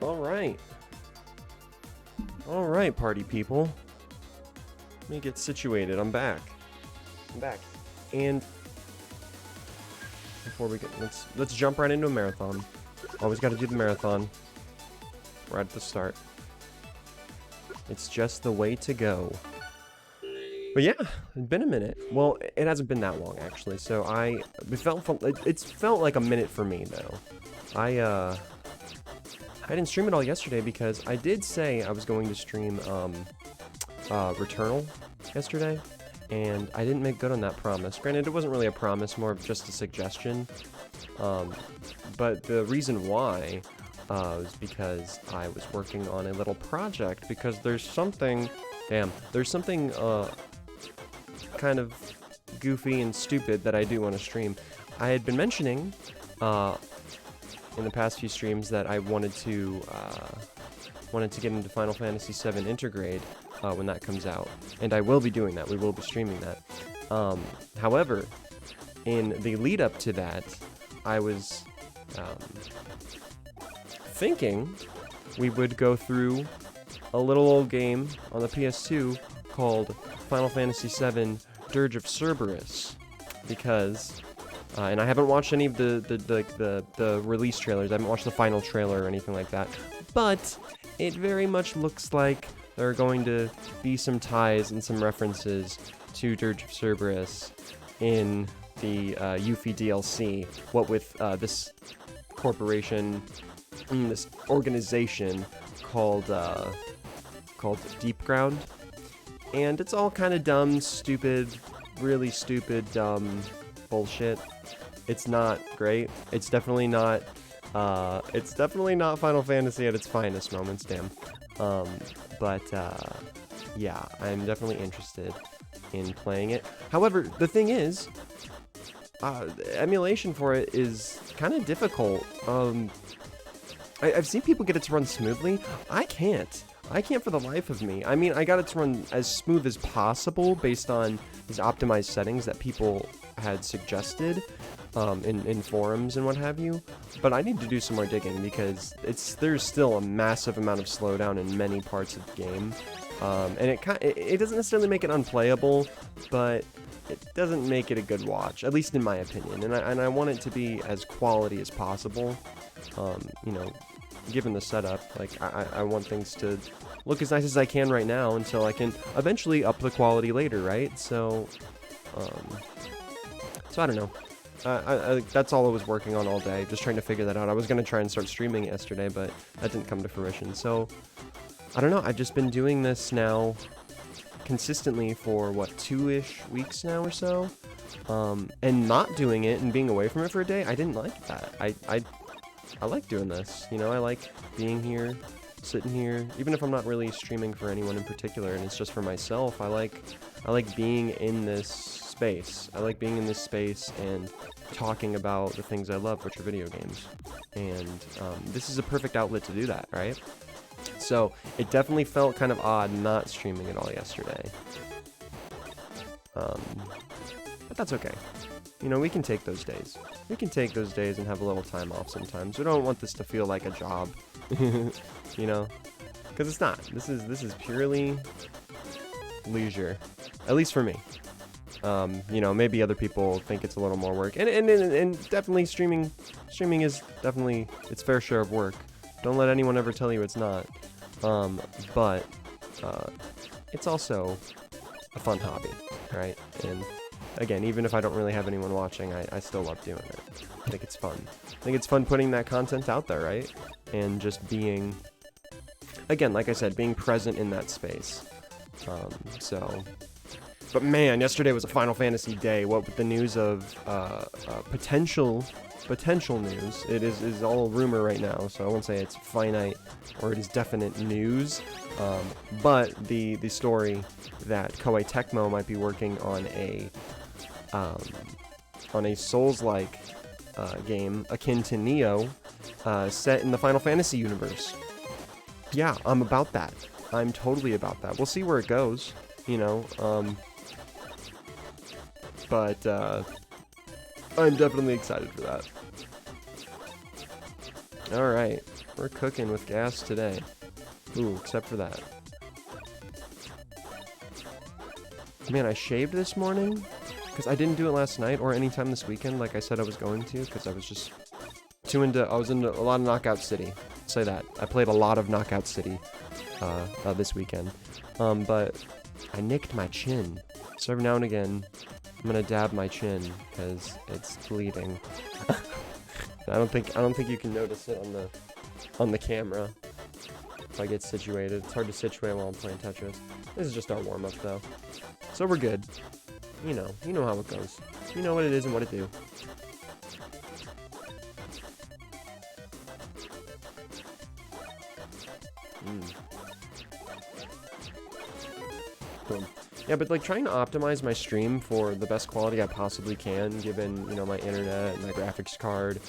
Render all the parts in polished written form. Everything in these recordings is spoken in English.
Alright. Alright, party people. Let me get situated. I'm back. And before we get let's jump right into a marathon. Always gotta do the marathon. Right at the start. It's just the way to go. But yeah, it's been a minute. Well, it hasn't been that long actually. So it's felt like a minute for me though. I didn't stream it all yesterday because I did say I was going to stream Returnal yesterday, and I didn't make good on that promise. Granted, it wasn't really a promise, more of just a suggestion. But the reason why was because I was working on a little project, because there's something kind of goofy and stupid that I do want to stream. I had been mentioning in the past few streams that I wanted to get into Final Fantasy VII Intergrade when that comes out, and I will be doing that. We will be streaming that. However, in the lead up to that, I was thinking we would go through a little old game on the PS2 called Final Fantasy VII Dirge of Cerberus, because and I haven't watched any of the release trailers. I haven't watched the final trailer or anything like that, but it very much looks like there are going to be some ties and some references to Dirge of Cerberus in the Yuffie DLC. What with this corporation, this organization called Deep Ground, and it's all kind of dumb, stupid, really stupid, dumb bullshit. It's not great. It's definitely not Final Fantasy at its finest moments, damn. Yeah, I'm definitely interested in playing it. However, the thing is, emulation for it is kind of difficult. I've seen people get it to run smoothly. I can't for the life of me. I mean, I got it to run as smooth as possible based on these optimized settings that people had suggested in forums and what have you, but I need to do some more digging because there's still a massive amount of slowdown in many parts of the game, and it doesn't necessarily make it unplayable, but it doesn't make it a good watch, at least in my opinion, and I want it to be as quality as possible. You know, given the setup, like I want things to look as nice as I can right now until I can eventually up the quality later, right? So I don't know. That's all I was working on all day, just trying to figure that out. I was going to try and start streaming it yesterday, but that didn't come to fruition. So, I don't know. I've just been doing this now consistently for, what, 2-ish weeks now or so? And not doing it and being away from it for a day, I didn't like that. I like doing this. You know, I like being here, sitting here, even if I'm not really streaming for anyone in particular and it's just for myself. I like being in this space. I like being in this space and talking about the things I love, which are video games. And this is a perfect outlet to do that, right? So it definitely felt kind of odd not streaming it all yesterday. But that's okay. You know, we can take those days. We can take those days and have a little time off sometimes. We don't want this to feel like a job, you know, because it's not. This is purely leisure, at least for me. You know, maybe other people think it's a little more work, and definitely streaming is definitely its fair share of work. Don't let anyone ever tell you it's not. But it's also a fun hobby, right? And again, even if I don't really have anyone watching, I still love doing it. I think it's fun. I think it's fun putting that content out there, right? And just being, again, like I said, being present in that space. But man, yesterday was a Final Fantasy day. What with the news of potential news, it is all rumor right now, so I won't say it's finite or it is definite news. But the story that Koei Tecmo might be working on a Souls-like game akin to Neo, set in the Final Fantasy universe. Yeah, I'm about that. I'm totally about that. We'll see where it goes, you know. But I'm definitely excited for that. Alright. We're cooking with gas today. Ooh, except for that. Man, I shaved this morning because I didn't do it last night or anytime this weekend like I said I was going to, because I was just I was into a lot of Knockout City. Say that. I played a lot of Knockout City this weekend. But I nicked my chin. So every now and again, I'm gonna dab my chin because it's bleeding. I don't think you can notice it on the camera if I get situated. It's hard to situate while I'm playing Tetris. This is just our warm-up though. So we're good. You know how it goes. You know what it is and what it do. Boom. Yeah, but like trying to optimize my stream for the best quality I possibly can, given, you know, my internet, my graphics card,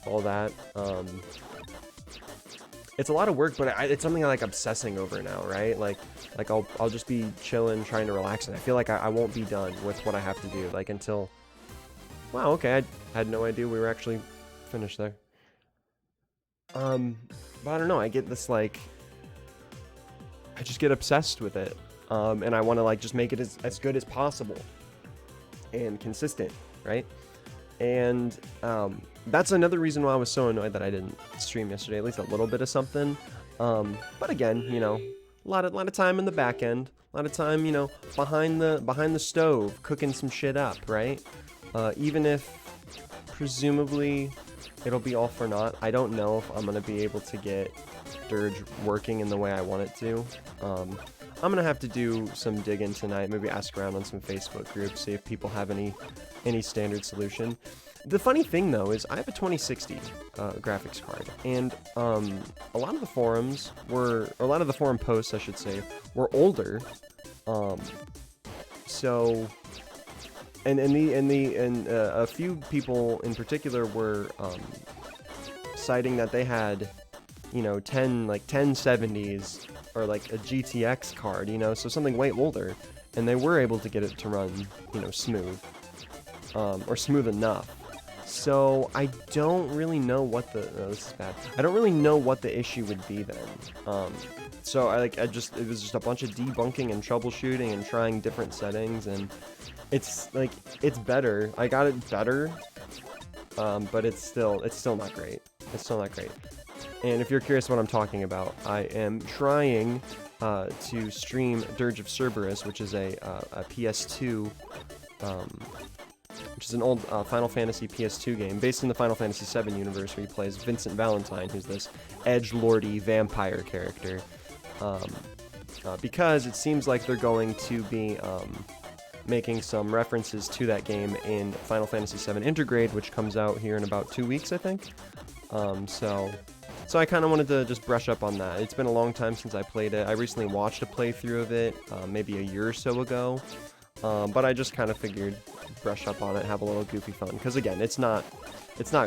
all that. It's a lot of work, but it's something I like obsessing over now, right? Like I'll just be chilling, trying to relax, and I feel like I won't be done with what I have to do, like until... Wow, okay, I had no idea we were actually finished there. But I don't know, I get this, like... I just get obsessed with it, and I want to, like, just make it as good as possible, and consistent, right? And, that's another reason why I was so annoyed that I didn't stream yesterday, at least a little bit of something. But again, you know, a lot of time in the back end, a lot of time, you know, behind the stove, cooking some shit up, right? Even if presumably it'll be all for naught, I don't know if I'm gonna be able to get Dirge working in the way I want it to. I'm gonna have to do some digging tonight, maybe ask around on some Facebook groups, see if people have any standard solution. The funny thing though is I have a 2060 graphics card, and a lot of the forums were, or a lot of the forum posts I should say, were older. So and a few people in particular were citing that they had, you know, 1070s or like a GTX card, you know, so something way older, and they were able to get it to run, you know, smooth, or smooth enough. So I don't really know what the this is bad. I don't really know what the issue would be then. So it was just a bunch of debunking and troubleshooting and trying different settings, and it's like it's better. I got it better, but it's still not great. It's still not great. And if you're curious what I'm talking about, I am trying to stream Dirge of Cerberus, which is a PS2, which is an old Final Fantasy PS2 game based in the Final Fantasy VII universe, where he plays Vincent Valentine, who's this edgelordy vampire character. Because it seems like they're going to be making some references to that game in Final Fantasy VII Intergrade, which comes out here in about 2 weeks, I think. So I kind of wanted to just brush up on that. It's been a long time since I played it. I recently watched a playthrough of it, maybe a year or so ago. But I just kind of figured brush up on it, have a little goofy fun. Because again, it's not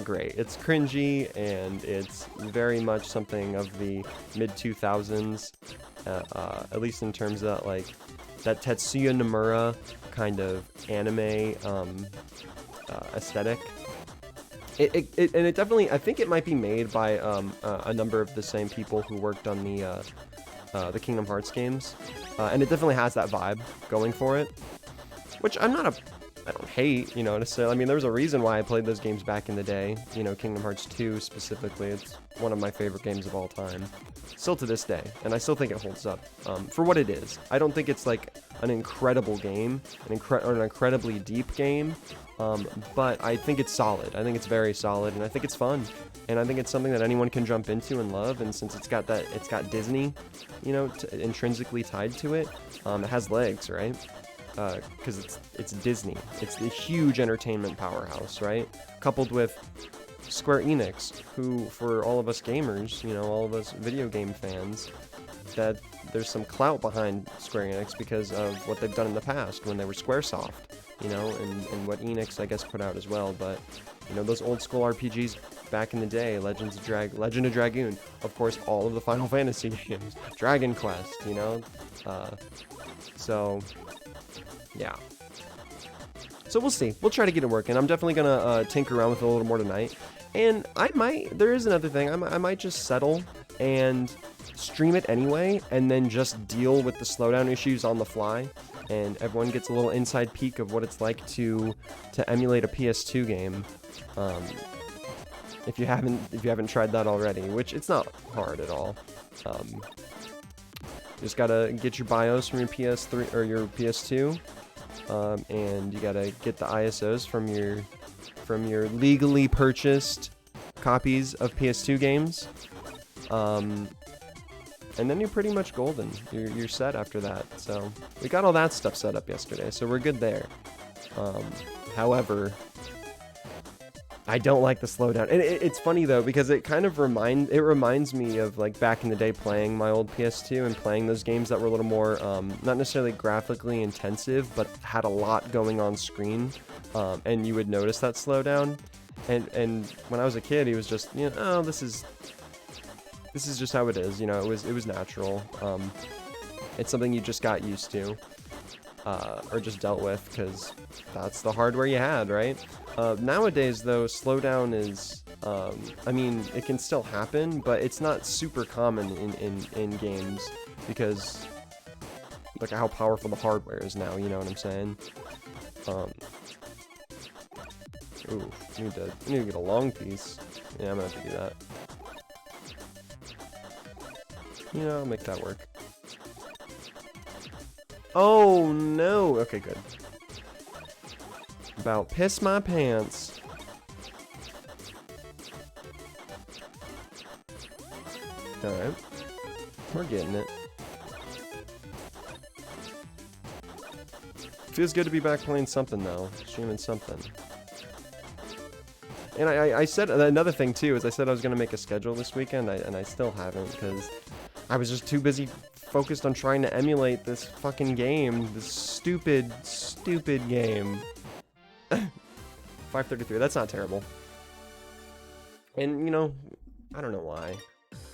great. It's cringy, and it's very much something of the mid-2000s, at least in terms of like that Tetsuya Nomura kind of anime aesthetic. It definitely, I think it might be made by a number of the same people who worked on the Kingdom Hearts games, and it definitely has that vibe going for it, which I don't hate, you know, necessarily. I mean, there was a reason why I played those games back in the day, you know, Kingdom Hearts 2 specifically. It's one of my favorite games of all time, still to this day, and I still think it holds up for what it is. I don't think it's like an incredible game, or an incredibly deep game, but I think it's solid. I think it's very solid, and I think it's fun, and I think it's something that anyone can jump into and love. And since it's got Disney, you know, intrinsically tied to it, it has legs, right? Because it's Disney. It's the huge entertainment powerhouse, right? Coupled with Square Enix, who, for all of us gamers, you know, all of us video game fans, that there's some clout behind Square Enix because of what they've done in the past when they were Squaresoft, you know, and what Enix, I guess, put out as well. But, you know, those old school RPGs back in the day, Legend of Dragoon, of course, all of the Final Fantasy games, Dragon Quest, you know, so... yeah. So we'll see. We'll try to get it working. I'm definitely gonna tinker around with it a little more tonight. And there is another thing, I might just settle and stream it anyway, and then just deal with the slowdown issues on the fly, and everyone gets a little inside peek of what it's like to emulate a PS2 game. If you haven't tried that already, which it's not hard at all. Just gotta get your BIOS from your PS3 or your PS2, and you gotta get the ISOs from your legally purchased copies of PS2 games, and then you're pretty much golden. You're set after that. So we got all that stuff set up yesterday, so we're good there. However, I don't like the slowdown. And it's funny though, because it kind of reminds me of like back in the day playing my old PS2 and playing those games that were a little more not necessarily graphically intensive, but had a lot going on screen, and you would notice that slowdown. And when I was a kid, he was just, you know, oh, this is just how it is. You know, it was natural. It's something you just got used to, or just dealt with, because that's the hardware you had, right? Nowadays, though, slowdown is, I mean, it can still happen, but it's not super common in games, because look at how powerful the hardware is now, you know what I'm saying? Ooh, I need to get a long piece. Yeah, I'm gonna have to do that. You know, I'll make that work. Oh, no! Okay, good. About piss my pants. Alright. We're getting it. Feels good to be back playing something, though. Streaming something. And I said another thing, too, is I said I was going to make a schedule this weekend, and I still haven't, because I was just too busy focused on trying to emulate this fucking game. This stupid, stupid game. 533, that's not terrible. And, you know, I don't know why.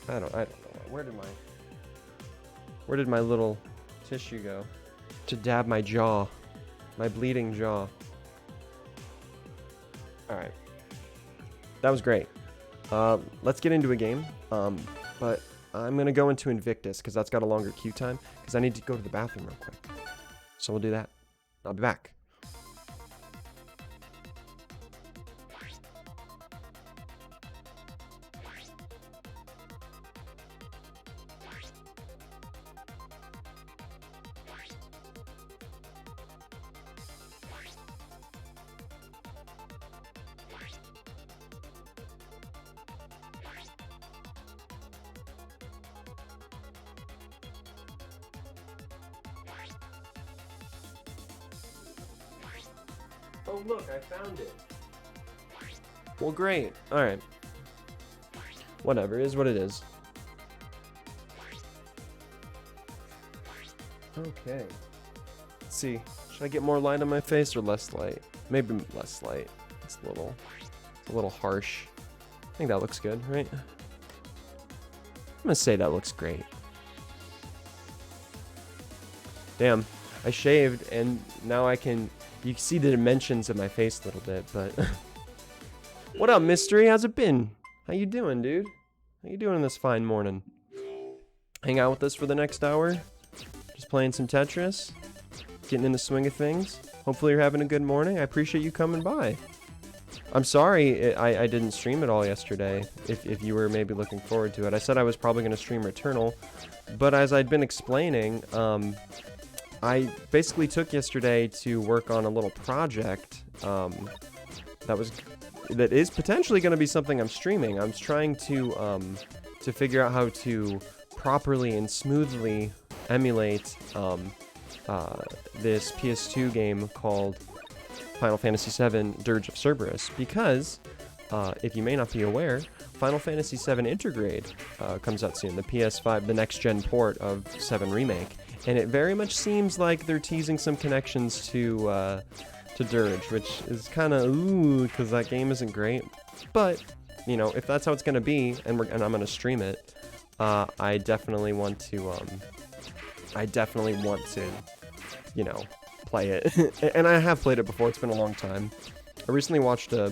I don't know why. Where did my little tissue go? To dab my jaw. My bleeding jaw. Alright. That was great. Let's get into a game. But I'm going to go into Invictus, because that's got a longer queue time, because I need to go to the bathroom real quick. So we'll do that. I'll be back. Oh look, I found it. Well, great. Alright. Whatever, it is what it is. Okay. Let's see. Should I get more light on my face or less light? Maybe less light. It's a little harsh. I think that looks good, right? I'm gonna say that looks great. Damn. I shaved and now I can... You can see the dimensions of my face a little bit, but... What up, Mystery? How's it been? How you doing, dude? How you doing this fine morning? Hang out with us for the next hour? Just playing some Tetris? Getting in the swing of things? Hopefully you're having a good morning. I appreciate you coming by. I'm sorry I didn't stream it all yesterday, if you were maybe looking forward to it. I said I was probably going to stream Returnal, but as I'd been explaining, I basically took yesterday to work on a little project that is potentially going to be something I'm streaming. I'm trying to figure out how to properly and smoothly emulate this PS2 game called Final Fantasy VII Dirge of Cerberus, because if you may not be aware, Final Fantasy VII Intergrade comes out soon, the PS5, the next-gen port of 7 Remake. And it very much seems like they're teasing some connections to Dirge, which is kind of ooh, because that game isn't great. But you know, if that's how it's gonna be, and I'm gonna stream it, I definitely want to, you know, play it. And I have played it before. It's been a long time. I recently watched a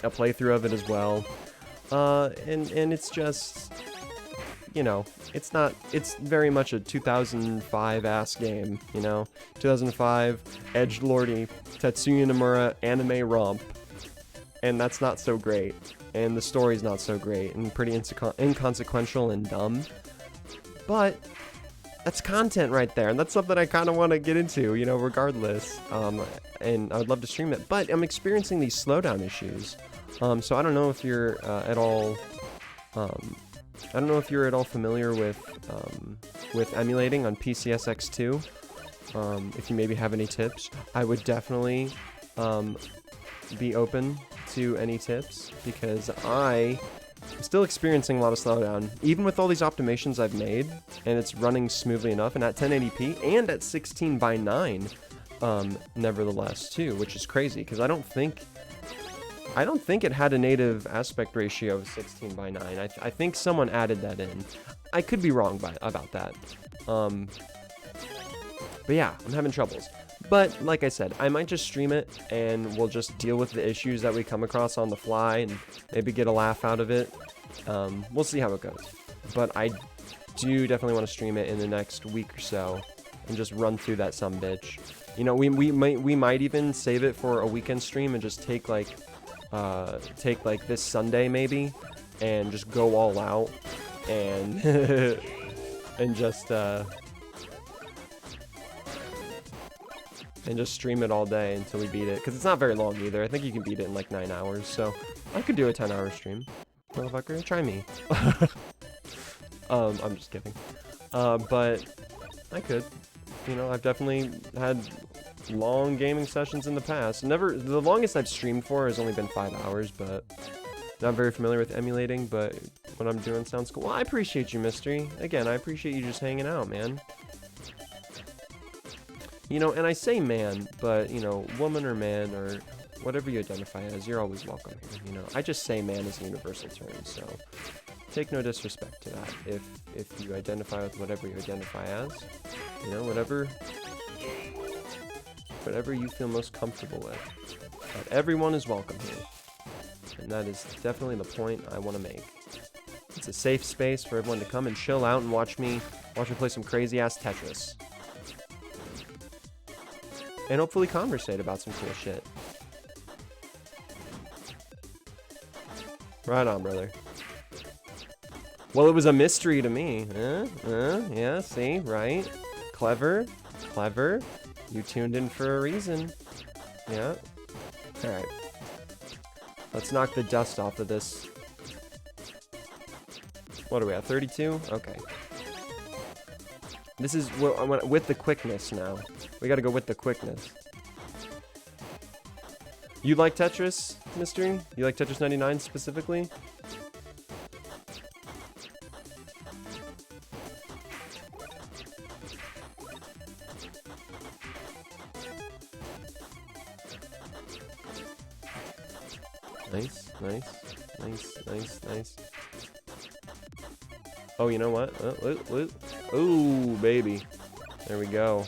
a playthrough of it as well. And it's just, you know, it's very much a 2005-ass game, you know? 2005, edgelordy, Tetsuya Nomura anime romp. And that's not so great. And the story's not so great, and pretty inconsequential and dumb. But that's content right there, and that's something I kind of want to get into, you know, regardless. And I would love to stream it, but I'm experiencing these slowdown issues. So I don't know if you're at all familiar with emulating on PCSX2. If you maybe have any tips, I would definitely be open to any tips, because I'm still experiencing a lot of slowdown, even with all these optimizations I've made, and it's running smoothly enough, and at 1080p and at 16:9, nevertheless too, which is crazy, because I don't think it had a native aspect ratio of 16:9. I think someone added that in. I could be wrong about that. But yeah, I'm having troubles. But like I said, I might just stream it, and we'll just deal with the issues that we come across on the fly, and maybe get a laugh out of it. We'll see how it goes. But I do definitely want to stream it in the next week or so, and just run through that sumbitch. You know, we might even save it for a weekend stream and just take like this Sunday maybe, and just go all out, and and just stream it all day until we beat it, because it's not very long either. I think you can beat it in like 9 hours, so I could do a 10-hour stream. Motherfucker, try me. I'm just kidding. But I could. You know, I've definitely had long gaming sessions in the past. The longest I've streamed for has only been 5 hours, but not very familiar with emulating, but what I'm doing sounds cool. Well, I appreciate you, Mystery. Again, I appreciate you just hanging out, man. You know, and I say man, but, you know, woman or man or whatever you identify as, you're always welcome here, you know. I just say man as a universal term, so take no disrespect to that. If you identify with whatever you identify as, you know, whatever you feel most comfortable with. But everyone is welcome here. And that is definitely the point I want to make. It's a safe space for everyone to come and chill out and watch me play some crazy-ass Tetris. And hopefully conversate about some cool shit. Right on, brother. Well, it was a mystery to me. Yeah, see, right? Clever. You tuned in for a reason. Yeah. Alright. Let's knock the dust off of this. What are we at, 32? Okay. This is with the quickness now. We gotta go with the quickness. You like Tetris, Mystery? You like Tetris 99 specifically? Nice. Oh, you know what? Oh, baby. There we go.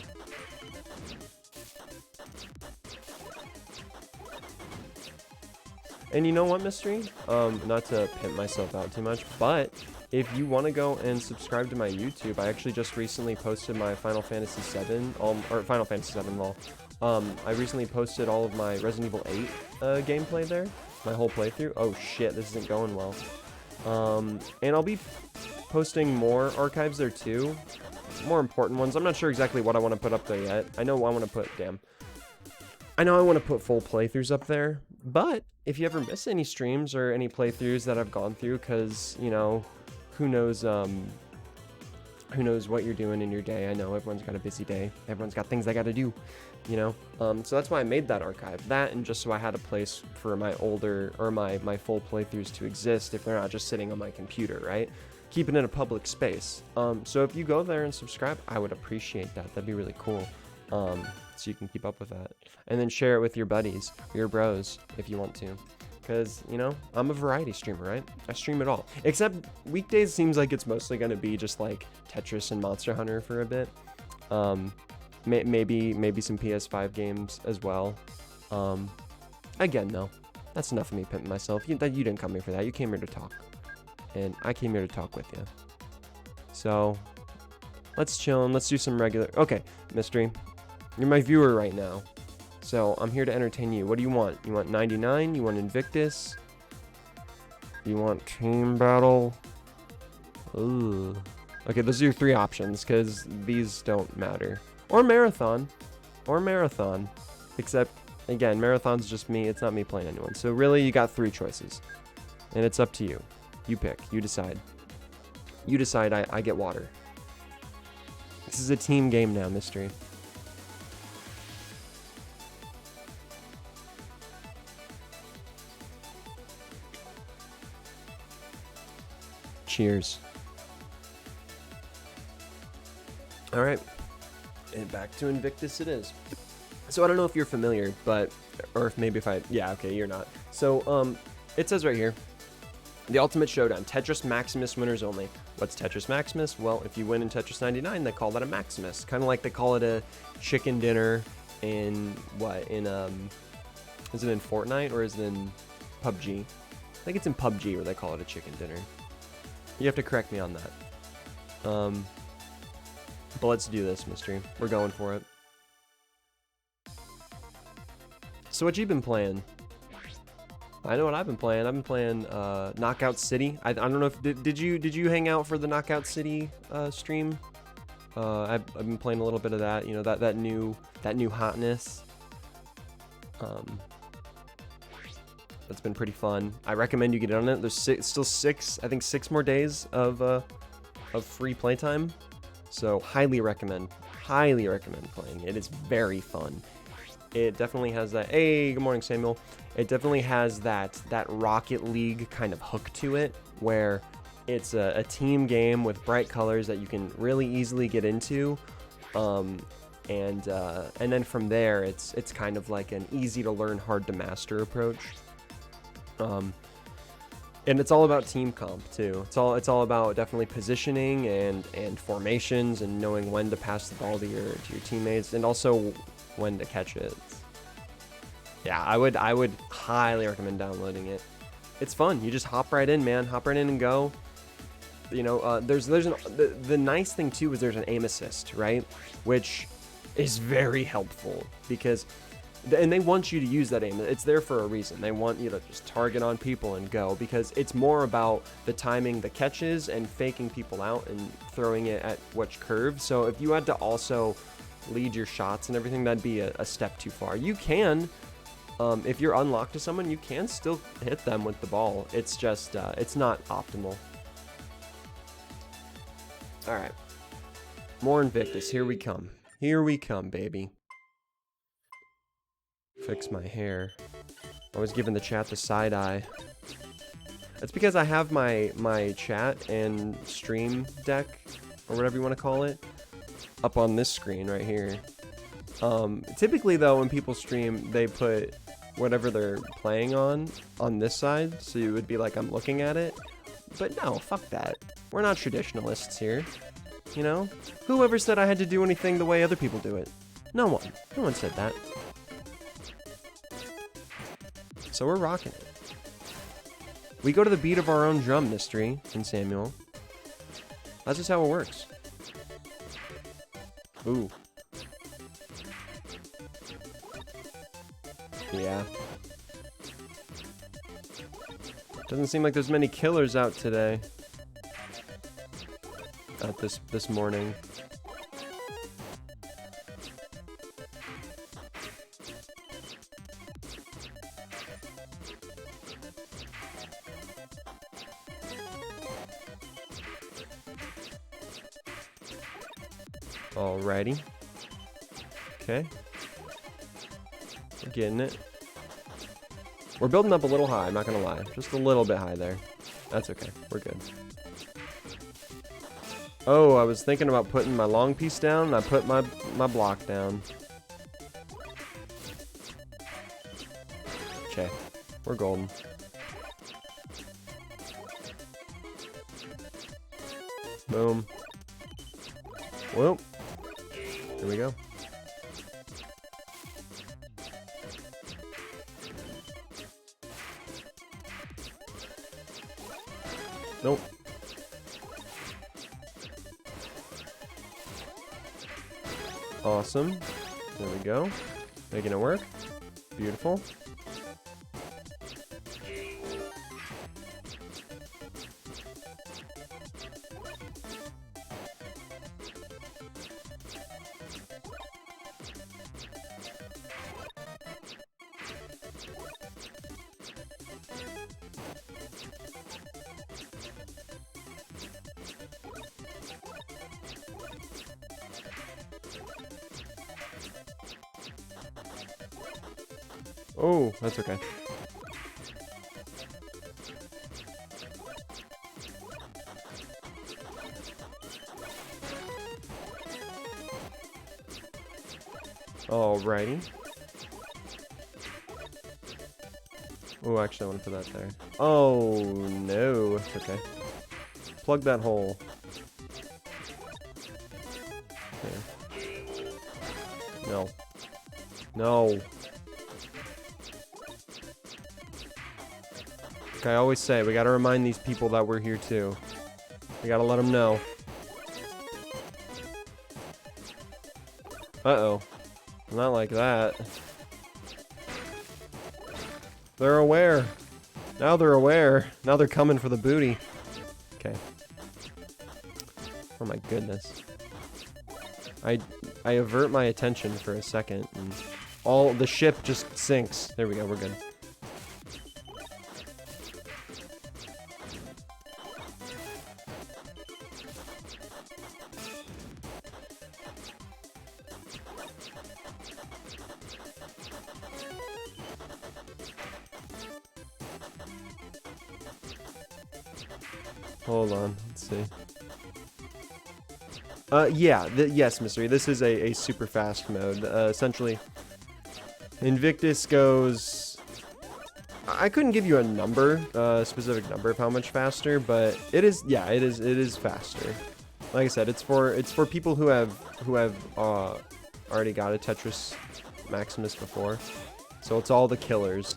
And you know what, Mystery? Not to pimp myself out too much, but if you want to go and subscribe to my YouTube, I actually just recently posted my Final Fantasy 7, or Final Fantasy 7 lol. I recently posted all of my Resident Evil 8 gameplay there, my whole playthrough. Oh shit, this isn't going well. And I'll be posting more archives there too, more important ones. I'm not sure exactly what I want to put up there yet. I know I want to put, I know I want to put full playthroughs up there, but if you ever miss any streams or any playthroughs that I've gone through, because, you know, who knows what you're doing in your day. I know everyone's got a busy day. Everyone's got things they got to do, you know? So that's why I made that archive. That, and just so I had a place for my older, or my full playthroughs to exist if they're not just sitting on my computer, right? Keeping it a public space. So if you go there and subscribe, I would appreciate that. That'd be really cool. So you can keep up with that. And then share it with your buddies, or your bros, if you want to. Because, you know, I'm a variety streamer, right? I stream it all. Except weekdays seems like it's mostly going to be just like Tetris and Monster Hunter for a bit. Maybe some PS5 games as well. Again, though, That's enough of me pimping myself. You didn't come here for that. You came here to talk. And I came here to talk with you. So, let's chill and let's do some regular... Okay, Mystery. You're my viewer right now. So, I'm here to entertain you. What do you want? You want 99? You want Invictus? You want Team Battle? Ooh. Okay, those are your 3 options, because these don't matter. Or Marathon. Or Marathon. Except, again, Marathon's just me. It's not me playing anyone. So really, you got 3 choices. And it's up to you. You pick. You decide. You decide. I get water. This is a team game now, Mystery. Cheers. All right, and back to Invictus it is. So I don't know if you're familiar, but, or if maybe if I, yeah, okay, you're not. So, it says right here, the Ultimate Showdown, Tetris Maximus winners only. What's Tetris Maximus? Well, if you win in Tetris 99, they call that a Maximus. Kind of like they call it a chicken dinner in, what, in, is it in Fortnite or is it in PUBG? I think it's in PUBG where they call it a chicken dinner. You have to correct me on that. But let's do this, Mystery. We're going for it. So what you been playing? I know what I've been playing. I've been playing Knockout City. I don't know if did you hang out for the Knockout City stream? I've been playing a little bit of that. You know, that new hotness. That's been pretty fun. I recommend you get on it. There's still 6 more days of free playtime. So highly recommend playing. It is very fun. It definitely has that, hey, good morning, Samuel. It definitely has that Rocket League kind of hook to it, where it's a team game with bright colors that you can really easily get into. And then from there, it's kind of like an easy to learn, hard to master approach. And it's all about team comp too. It's all about definitely positioning and formations and knowing when to pass the ball to your teammates and also when to catch it. Yeah, I would highly recommend downloading it. It's fun. You just hop right in, man. Hop right in and go. You know, the nice thing too is there's an aim assist, right? Which is very helpful because. And they want you to use that aim. It's there for a reason. They want you to just target on people and go, because it's more about the timing, the catches, and faking people out and throwing it at which curve. So if you had to also lead your shots and everything, that'd be a step too far. You can, if you're unlocked to someone, you can still hit them with the ball. It's just, it's not optimal. All right. More Invictus. Here we come. Here we come, baby. Fix my hair. I was giving the chat the side eye. That's because I have my chat and stream deck, or whatever you want to call it, up on this screen right here. Typically though, when people stream, they put whatever they're playing on this side, so it would be like I'm looking at it. But no, fuck that. We're not traditionalists here. You know? Whoever said I had to do anything the way other people do it? No one. No one said that. So we're rocking it. We go to the beat of our own drum, Mystery and Samuel. That's just how it works. Ooh. Yeah. Doesn't seem like there's many killers out today. Out this morning. Alrighty. Okay. We're getting it. We're building up a little high, I'm not gonna lie. Just a little bit high there. That's okay. We're good. Oh, I was thinking about putting my long piece down, and I put my block down. Okay. We're golden. Boom. Whoop. Here we go. Nope. Awesome. There we go. Making it work. Beautiful. Oh, that's okay. Alrighty. Oh, actually, I want to put that there. Oh, no. It's okay. Plug that hole. There. No. No. Like I always say, we gotta remind these people that we're here too. We gotta let them know. Uh-oh. Not like that. They're aware. Now they're aware. Now they're coming for the booty. Okay. Oh my goodness. I avert my attention for a second and all the ship just sinks. There we go, we're good. Hold on, let's see. Yeah, yes, Mystery. This is a super fast mode. Essentially, Invictus goes... I couldn't give you a number, specific number of how much faster, but it is, yeah, it is faster. Like I said, it's for people who have already got a Tetris Maximus before. So it's all the killers.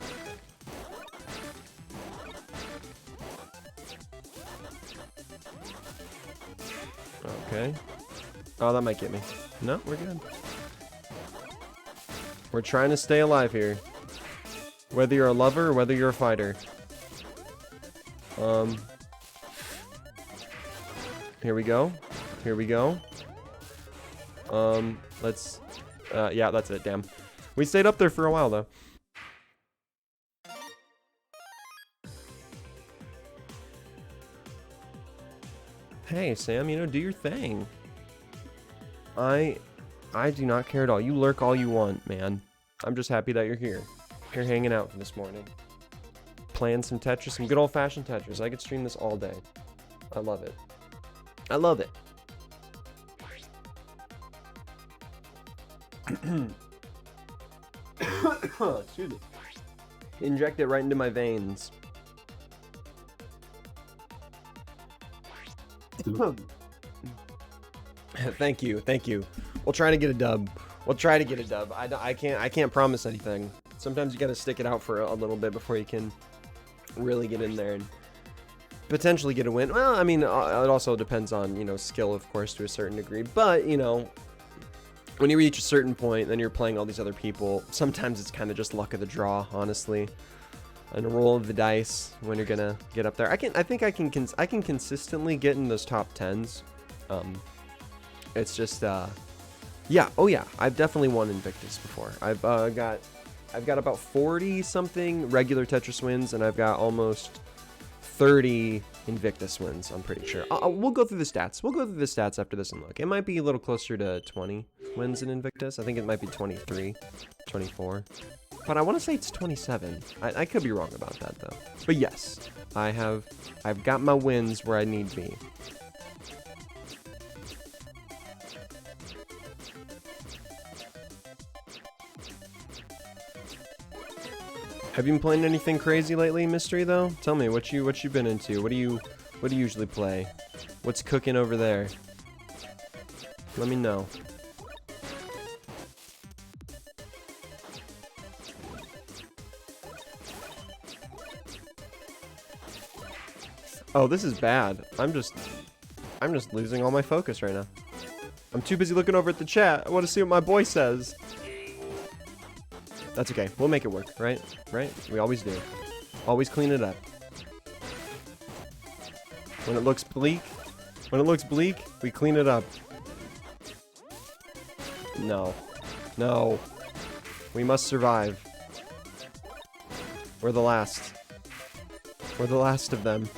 Okay. Oh, that might get me. No, we're good. We're trying to stay alive here. Whether you're a lover or whether you're a fighter. Here we go. Here we go. Let's... yeah, that's it, damn. We stayed up there for a while, though. Hey, Sam, you know, do your thing. I do not care at all. You lurk all you want, man. I'm just happy that you're here. You're hanging out for this morning. Playing some Tetris, some good old-fashioned Tetris. I could stream this all day. I love it. I love it. Excuse me. Inject it right into my veins. Thank you, thank you. We'll try to get a dub. We'll try to get a dub. I can't promise anything. Sometimes you gotta stick it out for a little bit before you can really get in there and potentially get a win. Well, I mean, it also depends on, you know, skill, of course, to a certain degree. But, you know, when you reach a certain point, then you're playing all these other people. Sometimes it's kind of just luck of the draw, honestly, and a roll of the dice when you're gonna get up there. I think I can consistently get in those top 10s. It's just yeah, oh yeah, I've definitely won Invictus before. I've got about 40 something regular Tetris wins, and I've got almost 30 Invictus wins, I'm pretty sure. We'll go through the stats. We'll go through the stats after this and look. It might be a little closer to 20 wins in Invictus. I think it might be 23, 24. But I want to say it's 27. I could be wrong about that, though. But yes, I've got my wins where I need to be. Have you been playing anything crazy lately, Mystery, though? Tell me, what you been into? What do you usually play? What's cooking over there? Let me know. Oh, this is bad. I'm just losing all my focus right now. I'm too busy looking over at the chat. I want to see what my boy says. That's okay. We'll make it work, right? Right? We always do. Always clean it up. When it looks bleak, we clean it up. No. No. We must survive. We're the last. We're the last of them.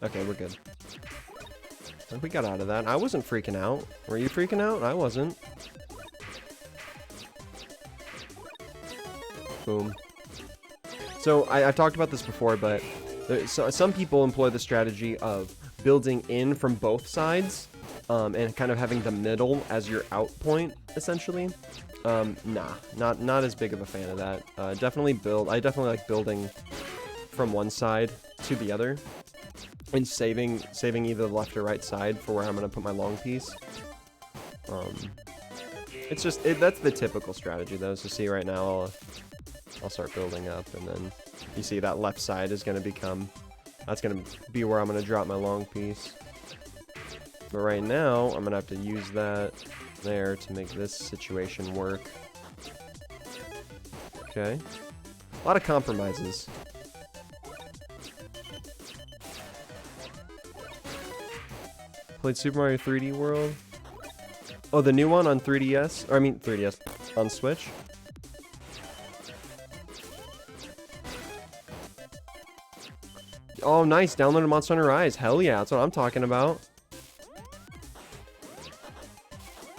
Okay, we're good. We got out of that. I wasn't freaking out. Were you freaking out? I wasn't. Boom. So, I've talked about this before, but some people employ the strategy of building in from both sides, and kind of having the middle as your out point, essentially. Nah, not as big of a fan of that. I definitely like building from one side to the other, and saving either the left or right side for where I'm gonna put my long piece. It's just that's the typical strategy though. So see right now, I'll start building up, and then you see that left side is gonna that's gonna be where I'm gonna drop my long piece. But right now, I'm gonna have to use that there to make this situation work. Okay. A lot of compromises. Played Super Mario 3D World. Oh, the new one on 3DS? Or I mean 3DS on Switch. Oh, nice. Downloaded Monster Hunter Rise. Hell yeah, that's what I'm talking about.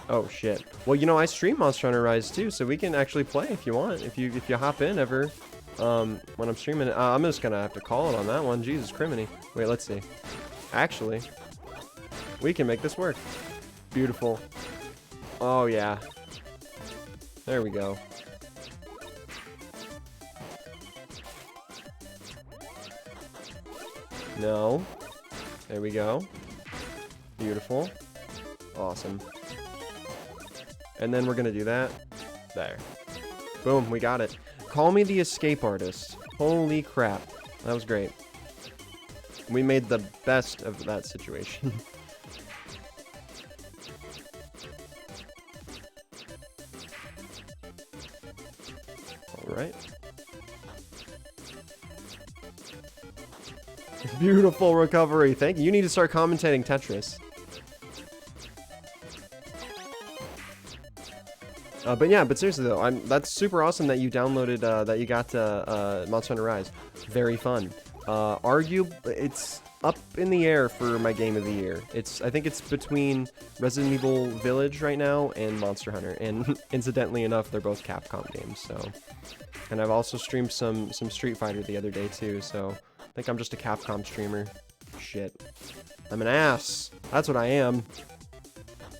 Oh shit. Well, you know, I stream Monster Hunter Rise too, so we can actually play if you want. If you hop in ever, when I'm streaming it. I'm just gonna have to call it on that one. Jesus criminy. Wait, let's see. Actually, we can make this work. Beautiful. Oh yeah. There we go. No. There we go. Beautiful. Awesome. And then we're gonna do that. There. Boom, we got it. Call me the escape artist. Holy crap. That was great. We made the best of that situation. Alright. Beautiful recovery. Thank you. You need to start commentating Tetris. But seriously though, that's super awesome that you downloaded, that you got Monster Hunter Rise. Very fun. It's up in the air for my game of the year. I think it's between Resident Evil Village right now and Monster Hunter. And incidentally enough, they're both Capcom games. So, and I've also streamed some Street Fighter the other day too. So I think I'm just a Capcom streamer. Shit, I'm an ass. That's what I am.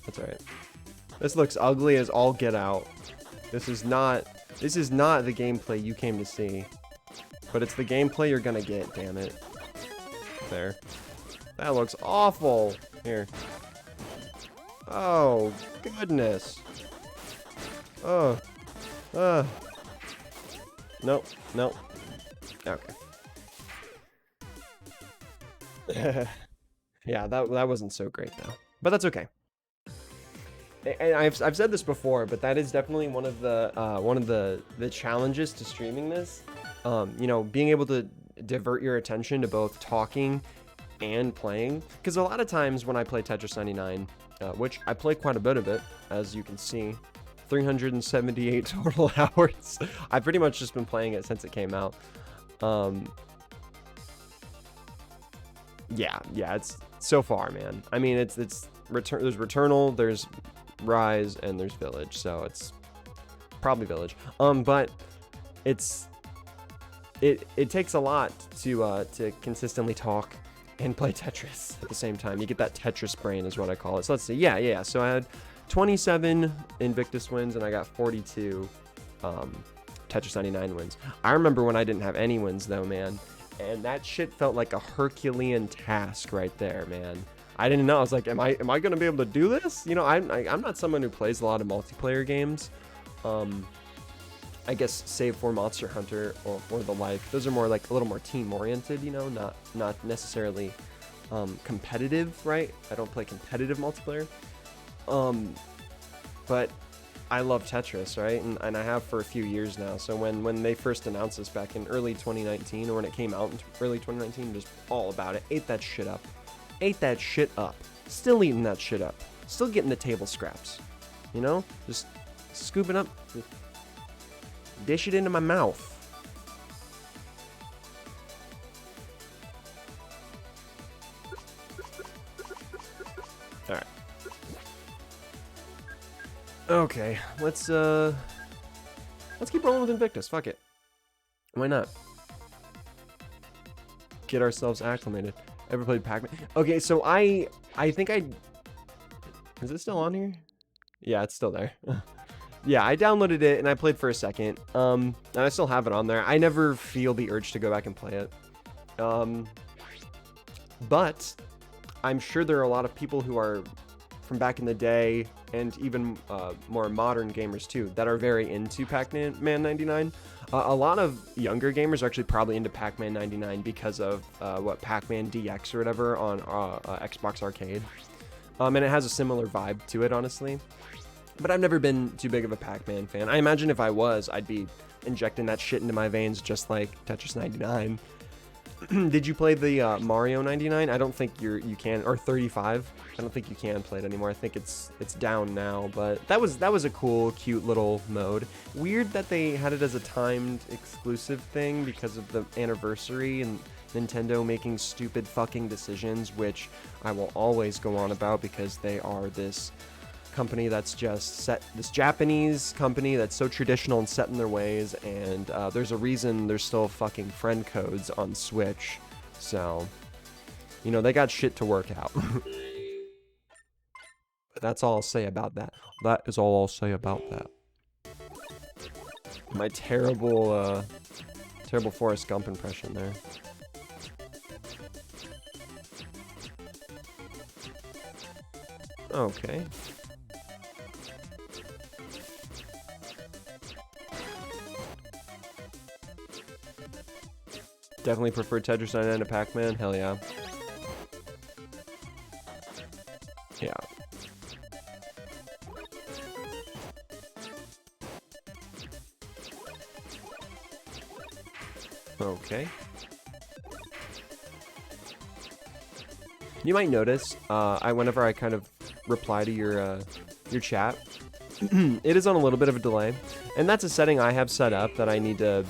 That's alright. This looks ugly as all get out. This is not the gameplay you came to see. But it's the gameplay you're gonna get, damn it. There. That looks awful. Here. Oh, goodness. Oh. Nope. Nope. Okay. Yeah, that wasn't so great though. But that's okay. And I've said this before, but that is definitely one of the challenges to streaming this. You know, being able to divert your attention to both talking and playing. Because a lot of times when I play Tetris 99, which I play quite a bit of it, as you can see, 378 total hours. I've pretty much just been playing it since it came out. Yeah, it's so far, man. I mean, there's Returnal, there's Rise, and there's Village, so it's probably Village. But it takes a lot to consistently talk and play Tetris at the same time. You get that Tetris brain is what I call it. So let's see. Yeah. So I had 27 Invictus wins and I got 42 Tetris 99 wins. I remember when I didn't have any wins though, man. And that shit felt like a Herculean task right there, man. I didn't know. I was like, am I gonna be able to do this? You know, I'm not someone who plays a lot of multiplayer games. I guess save for Monster Hunter or the like. Those are more like a little more team oriented, you know, not necessarily competitive, right? I don't play competitive multiplayer. But I love Tetris, right? And I have for a few years now. So when they first announced this back in early 2019, or when it came out in early 2019, just all about it. Ate that shit up. Ate that shit up. Still eating that shit up. Still getting the table scraps. You know? Just scooping up. Dish it into my mouth. Alright. Okay, let's keep rolling with Invictus. Fuck it. Why not? Get ourselves acclimated. Ever played Pac-Man? Okay, so I think is it still on here? Yeah, it's still there. Yeah, I downloaded it and I played for a second. And I still have it on there. I never feel the urge to go back and play it. But I'm sure there are a lot of people who are from back in the day, and even more modern gamers too, that are very into Pac-Man 99. A lot of younger gamers are actually probably into Pac-Man 99 because of what Pac-Man DX or whatever on Xbox Arcade. And it has a similar vibe to it, honestly. But I've never been too big of a Pac-Man fan. I imagine if I was, I'd be injecting that shit into my veins just like Tetris 99. Did you play the Mario 99? I don't think you can, or 35. I don't think you can play it anymore. I think it's down now, but that was a cool, cute little mode. Weird that they had it as a timed exclusive thing because of the anniversary and Nintendo making stupid fucking decisions, which I will always go on about because they are this company that's just set, this Japanese company that's so traditional and set in their ways, and there's a reason there's still fucking friend codes on Switch, so you know they got shit to work out. But that's all I'll say about that. That is all I'll say about that. My terrible terrible Forrest Gump impression there. Okay. Definitely prefer Tetris 99 to Pac-Man. Hell yeah. Yeah. Okay. You might notice, whenever I kind of reply to your chat, it is on a little bit of a delay, and that's a setting I have set up that I need to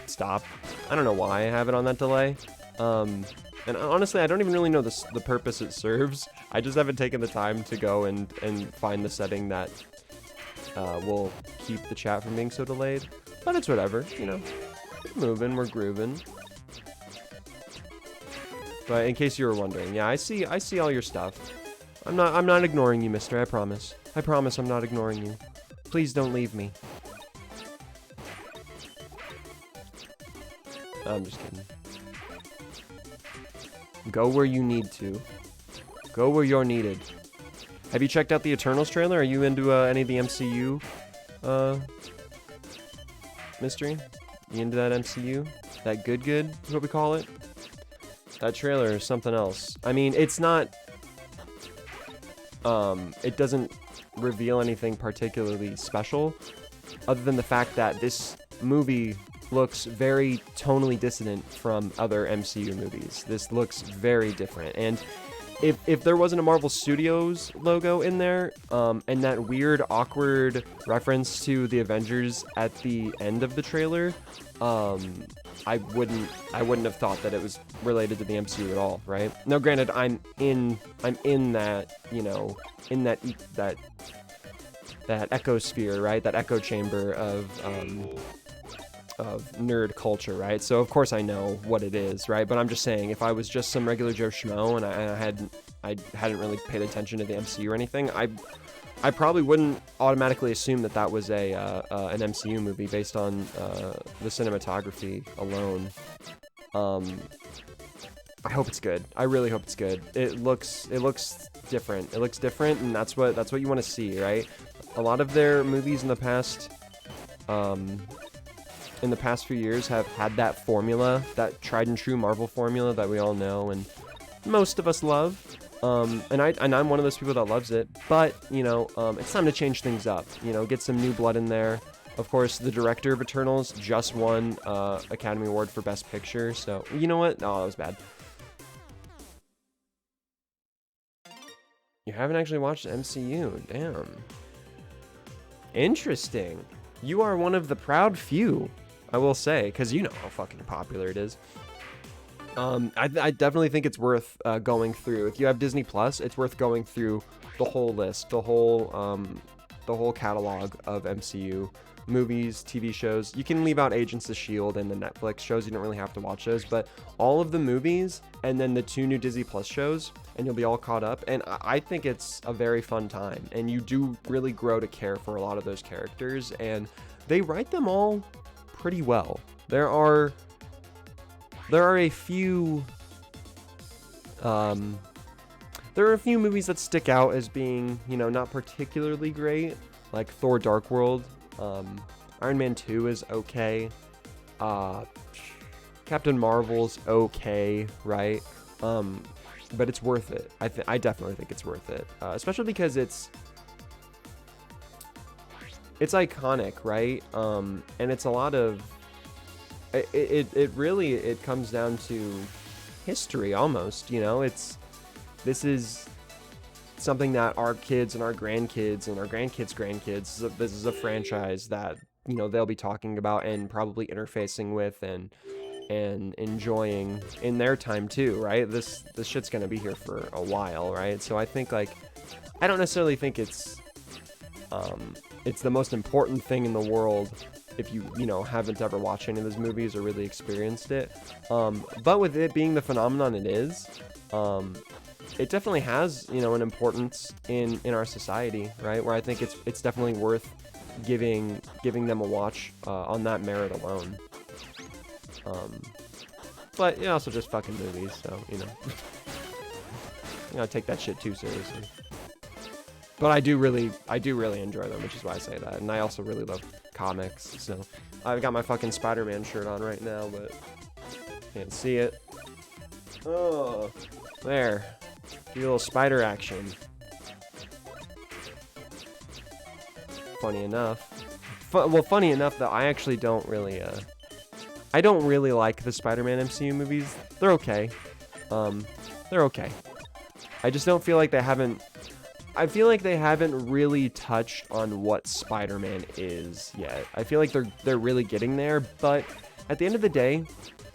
stop. I don't know why I have it on that delay. And honestly, I don't even really know the purpose it serves. I just haven't taken the time to go and find the setting that will keep the chat from being so delayed. But it's whatever, you know. We're moving, we're grooving. But in case you were wondering, yeah, I see all your stuff. I'm not ignoring you, mister, I promise. I promise I'm not ignoring you. Please don't leave me. I'm just kidding. Go where you need to. Go where you're needed. Have you checked out the Eternals trailer? Are you into any of the MCU mystery? You into that MCU? That good is what we call it? That trailer is something else. I mean, it's not... it doesn't reveal anything particularly special, other than the fact that this movie looks very tonally dissonant from other MCU movies. This looks very different, and if there wasn't a Marvel Studios logo in there, and that weird, awkward reference to the Avengers at the end of the trailer, I wouldn't have thought that it was related to the MCU at all, right? Now, granted, I'm in that, you know, in that echo sphere, right? That echo chamber of nerd culture, right? So of course I know what it is, right? But I'm just saying, if I was just some regular Joe Schmo and I hadn't really paid attention to the MCU or anything, I probably wouldn't automatically assume that was an MCU movie based on the cinematography alone. I hope it's good. I really hope it's good. It looks different. It looks different, and that's what you want to see, right? A lot of their movies in the past few years have had that formula, that tried and true Marvel formula that we all know, and most of us love. And I'm one of those people that loves it, but, you know, it's time to change things up, you know, get some new blood in there. Of course, the director of Eternals just won Academy Award for Best Picture, so, you know what? Oh, that was bad. You haven't actually watched MCU, damn. Interesting. You are one of the proud few, I will say, because you know how fucking popular it is. I definitely think it's worth going through. If you have Disney Plus, it's worth going through the whole list, the whole catalog of MCU movies, TV shows. You can leave out Agents of S.H.I.E.L.D. and the Netflix shows. You don't really have to watch those, but all of the movies and then the 2 new Disney Plus shows, and you'll be all caught up. And I think it's a very fun time, and you do really grow to care for a lot of those characters, and they write them all pretty well. There are a few movies that stick out as being, you know, not particularly great, like Thor: Dark World. Iron Man 2 is okay. Captain Marvel's okay, right? But it's worth it. I definitely think it's worth it, especially because it's iconic, right? And it's a lot of it really comes down to history almost, you know. This is something that our kids and our grandkids and our grandkids, this is a franchise that, you know, they'll be talking about and probably interfacing with and enjoying in their time too, right? This shit's gonna be here for a while, right? So I think, like, I don't necessarily think it's the most important thing in the world if you know, haven't ever watched any of those movies or really experienced it. But with it being the phenomenon it is, it definitely has, you know, an importance in our society, right? Where I think it's definitely worth giving them a watch on that merit alone. But you know, also just fucking movies, so, you know, you gotta take that shit too seriously. But I do really enjoy them, which is why I say that. And I also really love comics, so I've got my fucking Spider-Man shirt on right now, but can't see it. Oh, there. Do a little spider action. Funny enough. Funny enough that I actually don't really, I don't really like the Spider-Man MCU movies. They're okay. They're okay. I just don't feel like they haven't... I feel like they haven't really touched on what Spider-Man is yet. I feel like they're really getting there, but at the end of the day,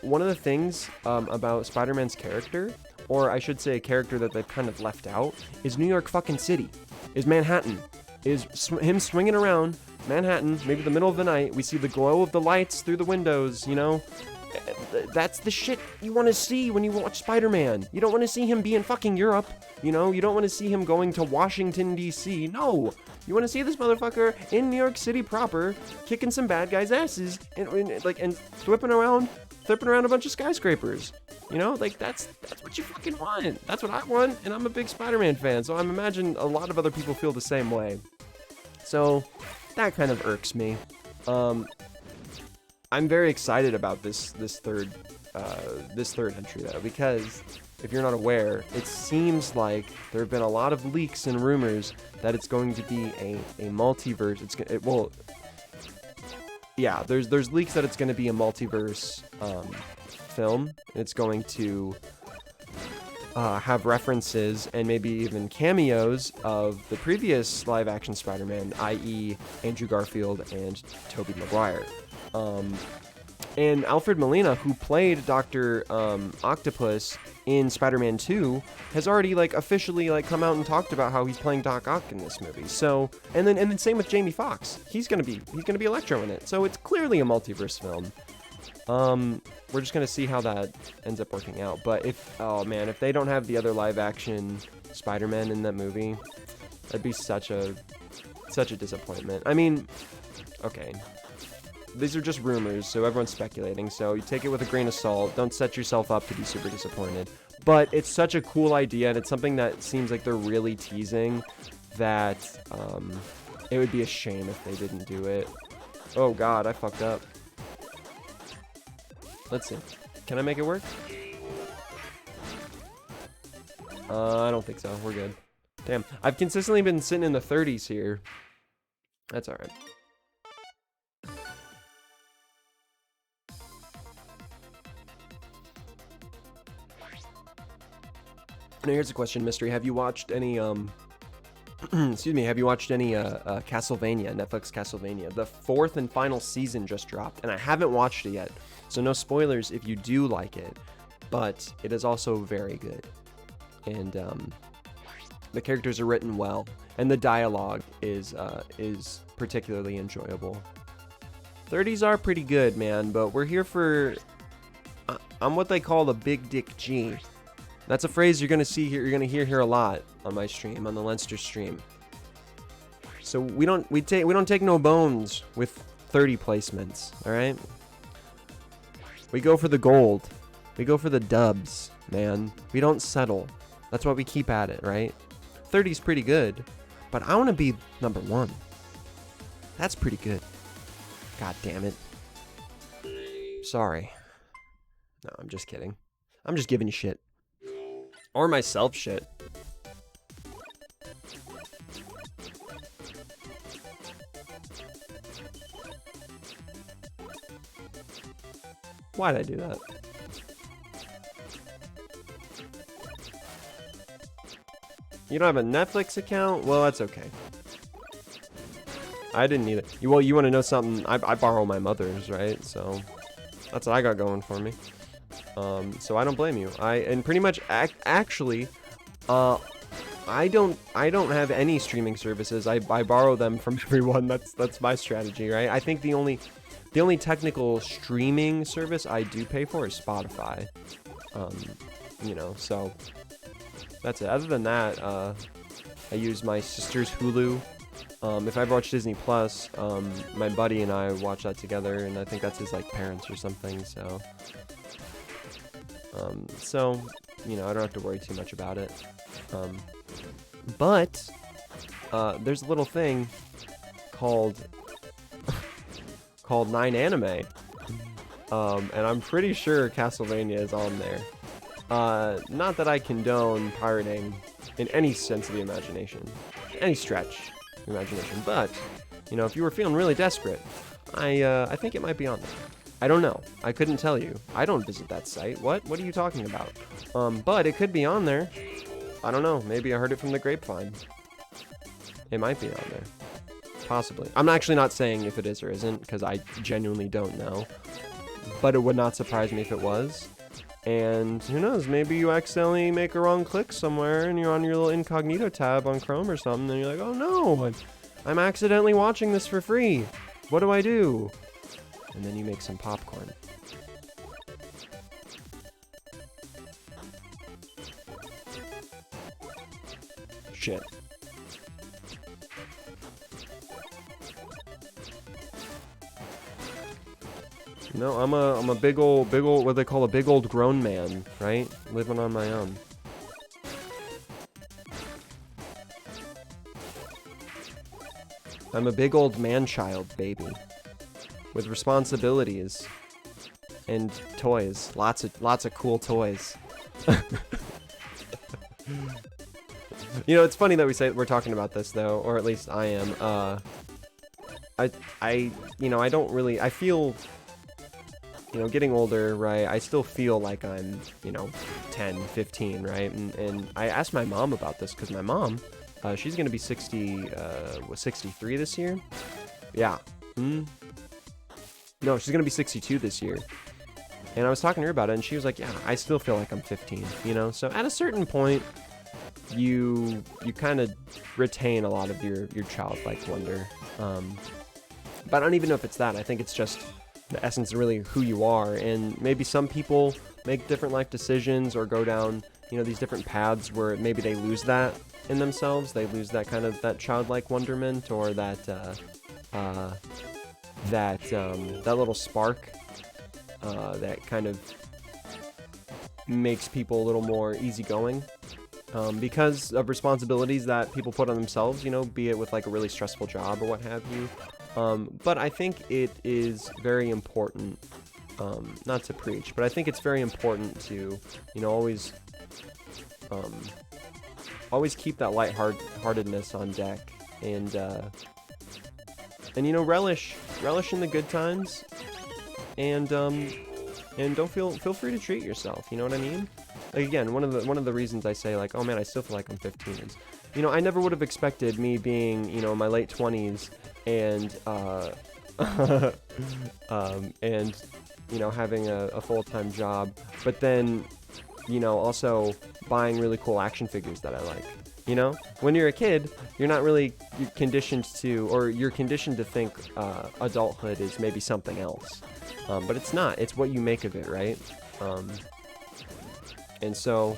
one of the things about Spider-Man's character, or I should say a character that they've kind of left out, is New York fucking City, is Manhattan, is him swinging around Manhattan, maybe the middle of the night. We see the glow of the lights through the windows, you know? That's the shit you want to see when you watch Spider-Man. You don't want to see him be in fucking Europe, you know? You don't want to see him going to Washington, D.C. No! You want to see this motherfucker in New York City proper, kicking some bad guys' asses, and flipping around a bunch of skyscrapers. You know, like, that's what you fucking want. That's what I want, and I'm a big Spider-Man fan, so I imagine a lot of other people feel the same way. So, that kind of irks me. I'm very excited about this third entry though, because if you're not aware, it seems like there have been a lot of leaks and rumors that it's going to be a multiverse. There's leaks that it's going to be a multiverse film. It's going to have references and maybe even cameos of the previous live-action Spider-Man, i.e. Andrew Garfield and Tobey Maguire. And Alfred Molina, who played Dr. Octopus in Spider-Man 2, has already, like, officially, like, come out and talked about how he's playing Doc Ock in this movie. So, and then same with Jamie Foxx. He's gonna be Electro in it. So it's clearly a multiverse film. We're just gonna see how that ends up working out. But if they don't have the other live-action Spider-Man in that movie, that'd be such a disappointment. I mean, okay. These are just rumors, so everyone's speculating, so you take it with a grain of salt. Don't set yourself up to be super disappointed. But it's such a cool idea, and it's something that seems like they're really teasing, that it would be a shame if they didn't do it. Oh god, I fucked up. Let's see. Can I make it work? I don't think so. We're good. Damn. I've consistently been sitting in the 30s here. That's alright. Now here's a question, Mystery. Have you watched any, excuse me, have you watched any, Castlevania, Netflix Castlevania? The 4th and final season just dropped, and I haven't watched it yet. So no spoilers if you do like it, but it is also very good. And, the characters are written well, and the dialogue is particularly enjoyable. 30s are pretty good, man, but we're here for... I'm what they call the Big Dick G. That's a phrase you're gonna see here. You're gonna hear here a lot on my stream, on the Leinster stream. So we don't take no bones with 30 placements. All right. We go for the gold. We go for the dubs, man. We don't settle. That's why we keep at it, right? 30's pretty good, but I want to be number 1. That's pretty good. God damn it. Sorry. No, I'm just kidding. I'm just giving you shit. Or myself shit. Why'd I do that? You don't have a Netflix account? Well, that's okay. I didn't need it. Well, you want to know something? I borrow my mother's, right? So that's what I got going for me. So I don't blame you. And pretty much actually, I don't have any streaming services. I borrow them from everyone. That's my strategy, right? I think the only technical streaming service I do pay for is Spotify. You know, so that's it. Other than that, I use my sister's Hulu. If I ever watch Disney Plus, my buddy and I watch that together, and I think that's his like parents or something. So, you know, I don't have to worry too much about it. But there's a little thing called 9anime, and I'm pretty sure Castlevania is on there. Not that I condone pirating in any sense of the imagination, any stretch of imagination, but you know, if you were feeling really desperate, I think it might be on there. I don't know. I couldn't tell you. I don't visit that site. What are you talking about? But it could be on there. I don't know. Maybe I heard it from the grapevine. It might be on there. Possibly. I'm actually not saying if it is or isn't, because I genuinely don't know. But it would not surprise me if it was. And who knows, maybe you accidentally make a wrong click somewhere and you're on your little incognito tab on Chrome or something, and you're like, oh no, I'm accidentally watching this for free. What do I do? And then you make some popcorn. Shit. No, I'm a big old, what they call a big old grown man, right? Living on my own. I'm a big old man-child baby. With responsibilities. And toys. Lots of cool toys. You know, it's funny that we're talking about this though, or at least I am. You know, I don't really, I feel, you know, getting older, right, I still feel like I'm, you know, 10, 15, right? And I asked my mom about this, because my mom, she's going to be 63 this year? Yeah. No, she's going to be 62 this year. And I was talking to her about it, and she was like, yeah, I still feel like I'm 15, you know? So at a certain point, you kind of retain a lot of your childlike wonder. But I don't even know if it's that. I think it's just the essence of really who you are. And maybe some people make different life decisions or go down, you know, these different paths where maybe they lose that in themselves. They lose that kind of, that childlike wonderment, or that little spark that kind of makes people a little more easygoing. Because of responsibilities that people put on themselves, you know, be it with like a really stressful job or what have you. But I think it is very important, not to preach, but I think it's very important to, you know, always always keep that lightheartedness on deck, and you know, relish in the good times, and don't feel free to treat yourself. You know what I mean? Like, again, one of the reasons I say, like, oh man, I still feel like I'm 15 is, you know, I never would have expected me being, you know, in my late 20s and and you know, having a full-time job, but then, you know, also buying really cool action figures that I like. You know, when you're a kid, you're not really conditioned to, or you're conditioned to think adulthood is maybe something else, but it's not. It's what you make of it, right? And so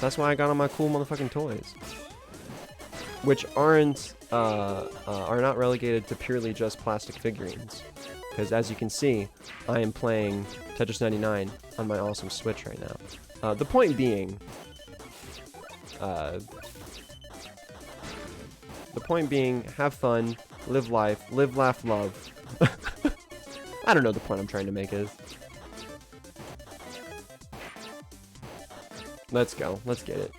that's why I got all my cool motherfucking toys, which are not relegated to purely just plastic figurines, because as you can see, I am playing Tetris 99 on my awesome Switch right now. The point being, have fun, live life, live, laugh, love. I don't know what the point I'm trying to make is. Let's go. Let's get it.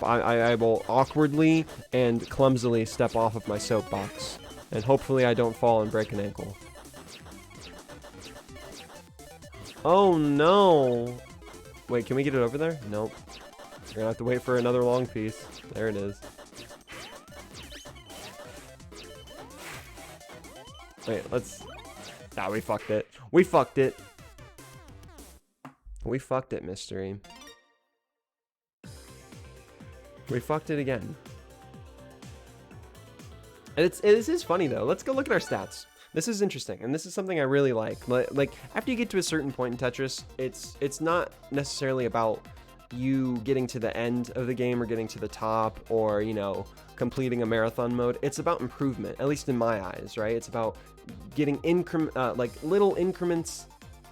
I will awkwardly and clumsily step off of my soapbox, and hopefully I don't fall and break an ankle. Oh no! Wait, can we get it over there? Nope. We're gonna have to wait for another long piece. There it is. Wait, let's... Ah, we fucked it. We fucked it. We fucked it, mystery. We fucked it again. And it is funny though. Let's go look at our stats. This is interesting, and this is something I really like. Like after you get to a certain point in Tetris, it's not necessarily about you getting to the end of the game or getting to the top, or, you know, completing a marathon mode. It's about improvement, at least in my eyes, right? It's about getting like little increments,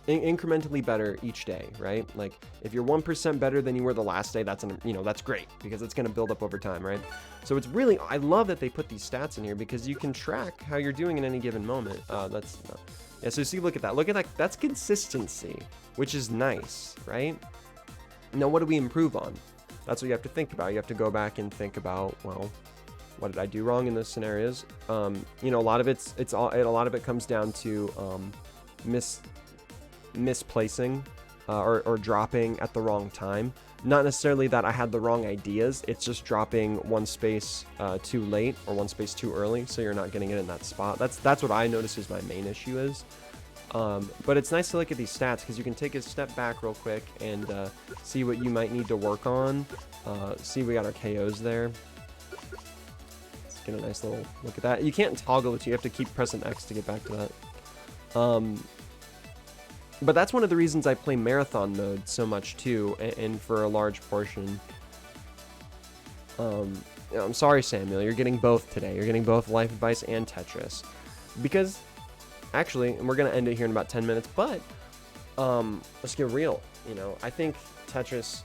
incrementally better each day, right? Like if you're 1% better than you were the last day, that's that's great, because it's going to build up over time, right? So it's really, I love that they put these stats in here, because you can track how you're doing in any given moment. Yeah, so see, look at that, that's consistency, which is nice, right? Now what do we improve on? That's what you have to think about. You have to go back and think about, well, what did I do wrong in those scenarios? You know, a lot of it comes down to misplacing or dropping at the wrong time. Not necessarily that I had the wrong ideas, it's just dropping one space too late or one space too early, so you're not getting it in that spot. That's what I notice is my main issue is. But it's nice to look at these stats, because you can take a step back real quick and see what you might need to work on. See, we got our KOs there. Let's get a nice little look at that. You can't toggle it, you have to keep pressing X to get back to that. But that's one of the reasons I play marathon mode so much too, and for a large portion. I'm sorry, Samuel, you're getting both today. You're getting both life advice and Tetris. Because, actually, and we're going to end it here in about 10 minutes, but let's get real. You know, I think Tetris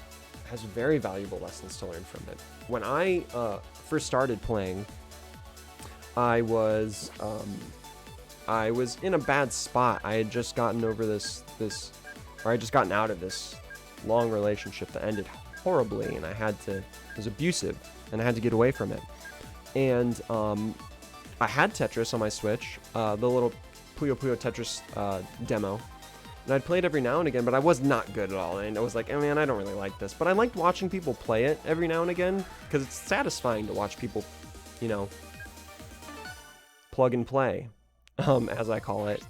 has very valuable lessons to learn from it. When I first started playing, I was in a bad spot. I had just gotten over I had just gotten out of this long relationship that ended horribly, and it was abusive, and I had to get away from it. And I had Tetris on my Switch, the little Puyo Puyo Tetris demo, and I'd play it every now and again, but I was not good at all, and I was like, oh man, I don't really like this. But I liked watching people play it every now and again, because it's satisfying to watch people, you know, plug and play, as I call it.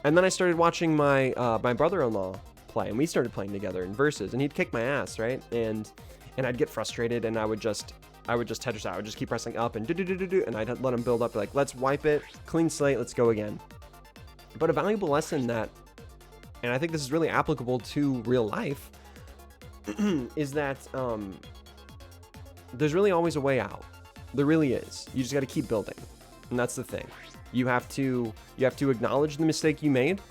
And then I started watching my my brother-in-law play, and we started playing together in versus, and he'd kick my ass, right? And I'd get frustrated, and I would just Tetris out. I would just keep pressing up and do, and I'd let him build up, like, let's wipe it, clean slate, let's go again. But a valuable lesson that, and I think this is really applicable to real life, is that there's really always a way out. There really is. You just got to keep building, and that's the thing. You have to acknowledge the mistake you made,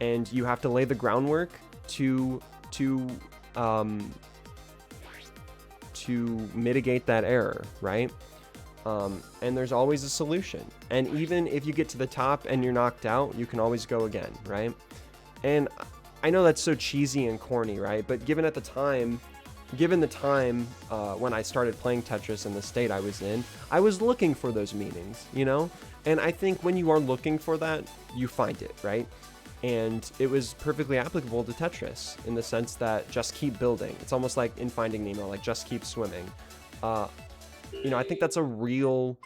and you have to lay the groundwork to mitigate that error, right? And there's always a solution. And even if you get to the top and you're knocked out, you can always go again, right? And I know that's so cheesy and corny, right? But given the time when I started playing Tetris in the state I was in, I was looking for those meanings, you know? And I think when you are looking for that, you find it, right? And it was perfectly applicable to Tetris in the sense that just keep building. It's almost like in Finding Nemo, like just keep swimming. You know, I think that's a real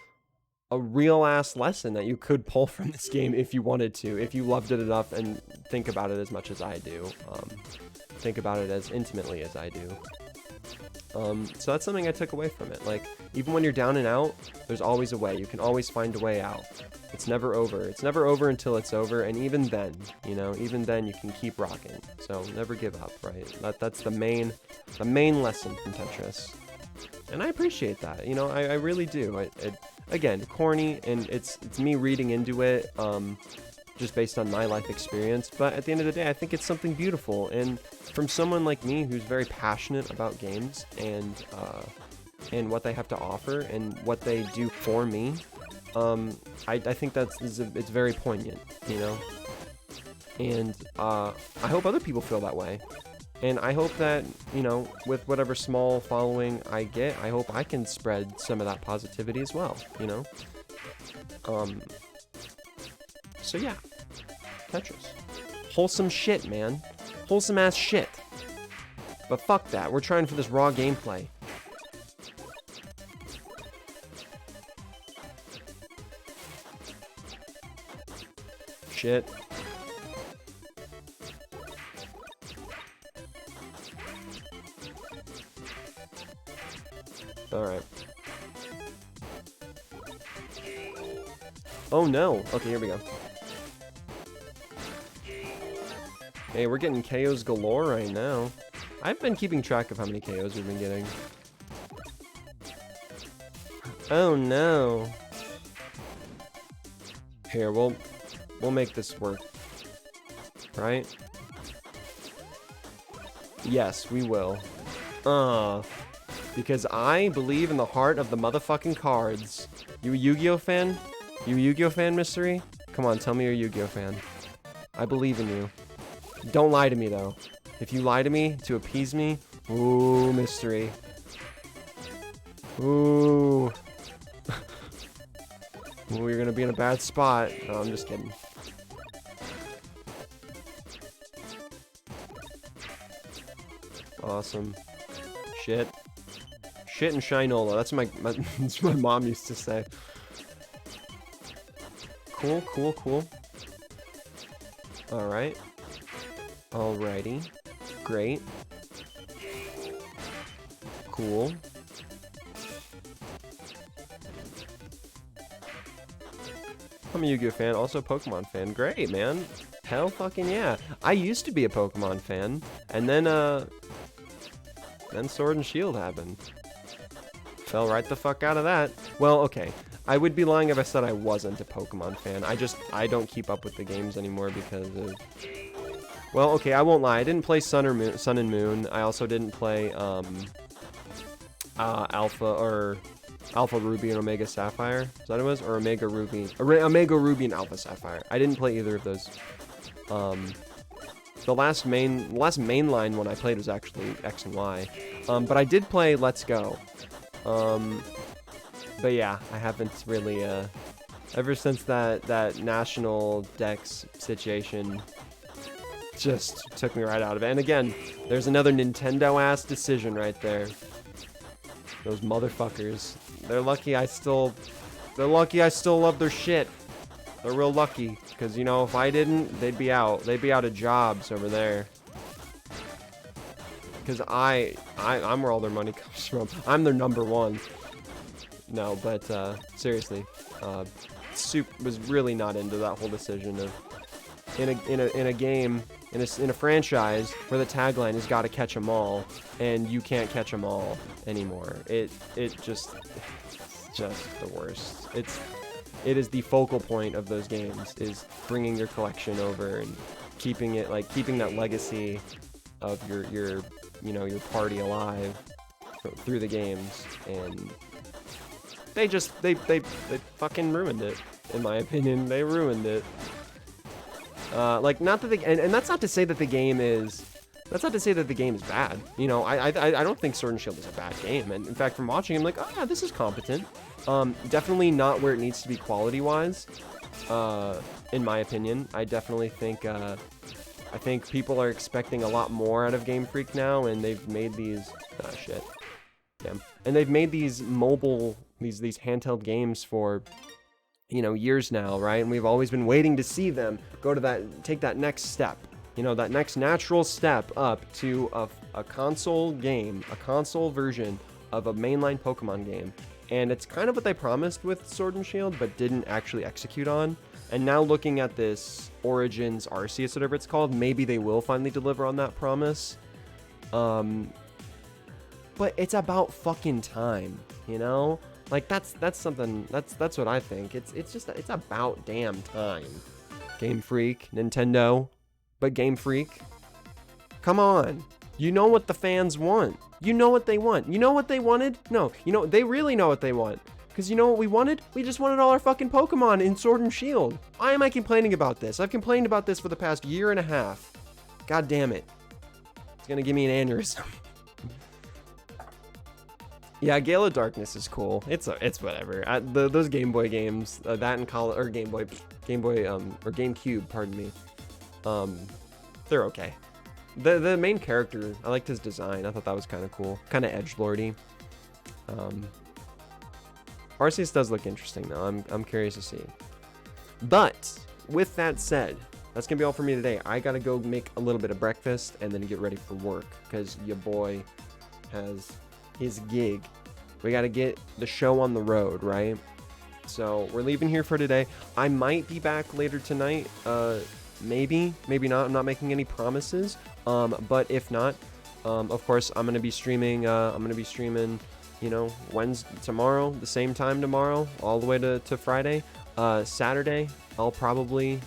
ass lesson that you could pull from this game if you wanted to, if you loved it enough and think about it as much as I do, think about it as intimately as I do. So that's something I took away from it. Like, even when you're down and out, there's always a way. You can always find a way out. It's never over. It's never over until it's over, and even then, you know, even then you can keep rocking. So never give up, right? That's the main lesson from Tetris. And I appreciate that, you know, I really do. Again, corny, and it's me reading into it, just based on my life experience, but at the end of the day, I think it's something beautiful, and from someone like me who's very passionate about games and what they have to offer and what they do for me, I think it's very poignant, you know, and I hope other people feel that way. And I hope that, you know, with whatever small following I get, I hope I can spread some of that positivity as well, you know? So yeah, Tetris. Wholesome shit, man. Wholesome ass shit. But fuck that, we're trying for this raw gameplay. Shit. Alright. Oh no! Okay, here we go. Hey, we're getting KOs galore right now. I've been keeping track of how many KOs we've been getting. Oh no! Here, we'll make this work. Right? Yes, we will. Because I believe in the heart of the motherfucking cards. You a Yu-Gi-Oh fan? You a Yu-Gi-Oh fan, Mystery? Come on, tell me you're a Yu-Gi-Oh fan. I believe in you. Don't lie to me, though. If you lie to me to appease me, ooh, Mystery. Ooh. Ooh, you're gonna be in a bad spot. No, I'm just kidding. Awesome. Shit. Shit and Shinola. That's that's what my mom used to say. Cool, cool, cool. Alright. Alrighty. Great. Cool. I'm a Yu-Gi-Oh fan, also a Pokemon fan. Great, man. Hell fucking yeah. I used to be a Pokemon fan, and then Sword and Shield happened. Fell right the fuck out of that. Well, okay. I would be lying if I said I wasn't a Pokemon fan. I don't keep up with the games anymore because of... Well, okay, I won't lie. I didn't play Sun and Moon. I also didn't play, Alpha Ruby and Omega Sapphire. Is that what it was? Or Omega Ruby. Omega Ruby and Alpha Sapphire. I didn't play either of those. The last mainline one I played was actually X and Y. But I did play Let's Go. But yeah, I haven't really, ever since that national Dex situation just took me right out of it. And again, there's another Nintendo-ass decision right there. Those motherfuckers. They're lucky I still love their shit. They're real lucky, because, you know, if I didn't, they'd be out of jobs over there. Because I'm where all their money comes from. I'm their number one. No, but, seriously, Soup was really not into that whole decision of, in a game, in a franchise, where the tagline is gotta catch 'em all, and you can't catch 'em all anymore. It's just the worst. It is the focal point of those games, is bringing your collection over and keeping that legacy of your party alive through the games. And they fucking ruined it, in my opinion. They ruined it. Like, not that and that's not to say that the game is, bad. You know, I don't think Sword and Shield is a bad game. And in fact, from watching, I'm like, oh yeah, this is competent. Definitely not where it needs to be quality-wise, in my opinion. I definitely think, I think people are expecting a lot more out of Game Freak now, and they've made these, shit. Damn. And they've made these mobile, these handheld games for, you know, years now, right? And we've always been waiting to see them go to take that next step. You know, that next natural step up to a console game, a console version of a mainline Pokemon game. And it's kind of what they promised with Sword and Shield, but didn't actually execute on. And now looking at this Origins Arceus, whatever it's called, maybe they will finally deliver on that promise. But it's about fucking time, you know? Like, that's something, that's what I think. It's about damn time. Game Freak, Nintendo, but Game Freak, come on. You know what the fans want. You know what they want. You know what they wanted? No, you know, they really know what they want. Because you know what we wanted? We just wanted all our fucking Pokemon in Sword and Shield. Why am I complaining about this? I've complained about this for the past year and a half. God damn it. It's gonna give me an aneurysm. Yeah, Gale of Darkness is cool. It's whatever. Those Game Boy games, that and GameCube, pardon me. They're okay. The main character, I liked his design. I thought that was kind of cool, kind of edgelordy. Arceus does look interesting though. I'm curious to see. But with that said, that's gonna be all for me today. I gotta go make a little bit of breakfast and then get ready for work because your boy has his gig. We gotta get the show on the road, right? So we're leaving here for today. I might be back later tonight. Maybe not. I'm not making any promises. But if not, of course I'm gonna be streaming. You know, tomorrow, the same time tomorrow, all the way to Friday. Saturday, I'll probably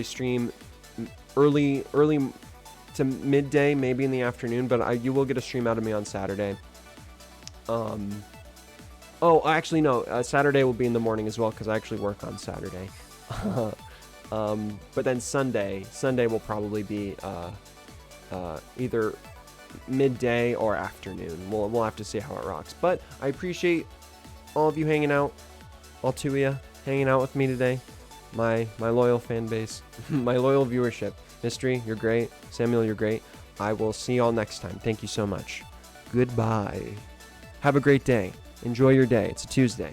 stream early to midday, maybe in the afternoon, but you will get a stream out of me on Saturday. Oh, actually, no, Saturday will be in the morning as well, because I actually work on Saturday. But then Sunday will probably be either midday or afternoon. We'll have to see how it rocks. But I appreciate all of you hanging out, all two of you hanging out with me today. My loyal fan base, my loyal viewership. Mystery, you're great. Samuel, you're great. I will see y'all next time. Thank you so much. Goodbye. Have a great day. Enjoy your day. It's a Tuesday.